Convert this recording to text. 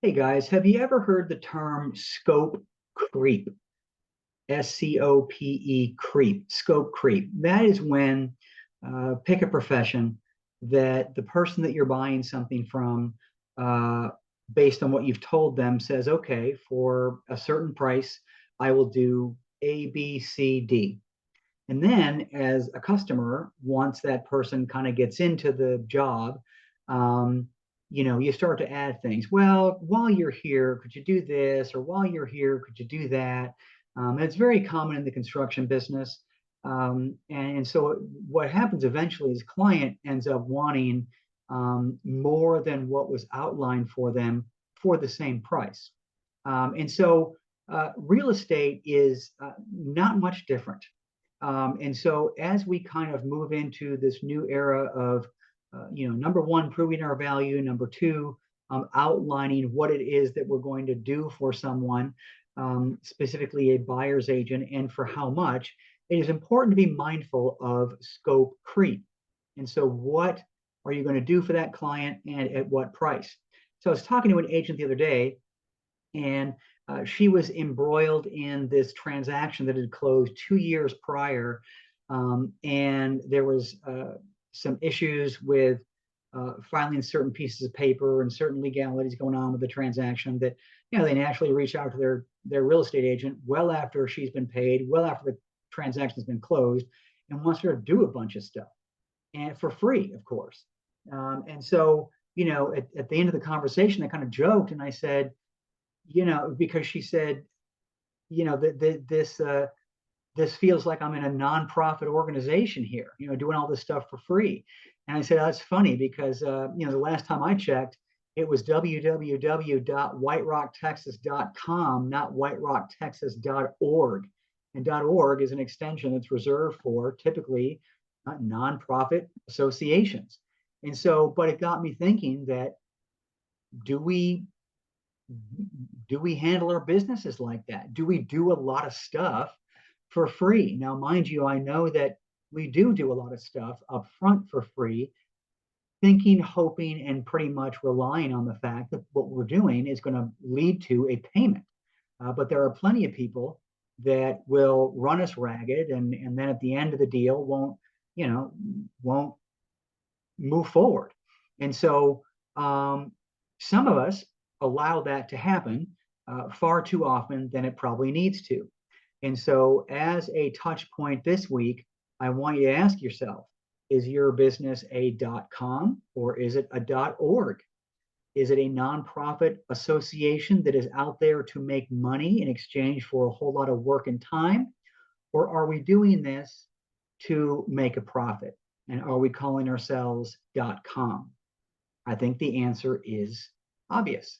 Hey guys, have you ever heard the term scope creep? SCOPE creep, scope creep. That is when, pick a profession, that the person that you're buying something from, uh, based on what you've told them, says, okay, for a certain price, I will do A, B, C, D. And then as a customer, once that person kind of gets into the job, um, you start to add things. Well, while you're here, could you do this? Or while you're here, could you do that? It's very common in the construction business. And so what happens eventually is client ends up wanting more than what was outlined for them for the same price. And so real estate is not much different. And so as we kind of move into this new era of, number one, proving our value, number two, outlining what it is that we're going to do for someone, specifically a buyer's agent, and for how much, it is important to be mindful of scope creep. And so what are you going to do for that client and at what price? So I was talking to an agent the other day, and she was embroiled in this transaction that had closed 2 years prior, and there was some issues with filing certain pieces of paper and certain legalities going on with the transaction that they naturally reached out to their real estate agent well after she's been paid, well after the transaction's been closed, and wants her to do a bunch of stuff, and for free, of course. And so at the end of the conversation, I kind of joked and I said, because she said, this feels like I'm in a nonprofit organization here, doing all this stuff for free. And I said, oh, that's funny because the last time I checked, it was www.whiterocktexas.com, not whiterocktexas.org. And .org is an extension that's reserved for typically nonprofit associations. And so, but it got me thinking that do we do we handle our businesses like that? Do we do a lot of stuff for free? Now, mind you, I know that we do a lot of stuff up front for free, thinking, hoping, and pretty much relying on the fact that what we're doing is going to lead to a payment. But there are plenty of people that will run us ragged, and then at the end of the deal won't move forward. And so some of us allow that to happen far too often than it probably needs to. And so, as a touch point this week, I want you to ask yourself, is your business a .com or is it a .org? Is it a nonprofit association that is out there to make money in exchange for a whole lot of work and time? Or are we doing this to make a profit? And are we calling ourselves .com? I think the answer is obvious.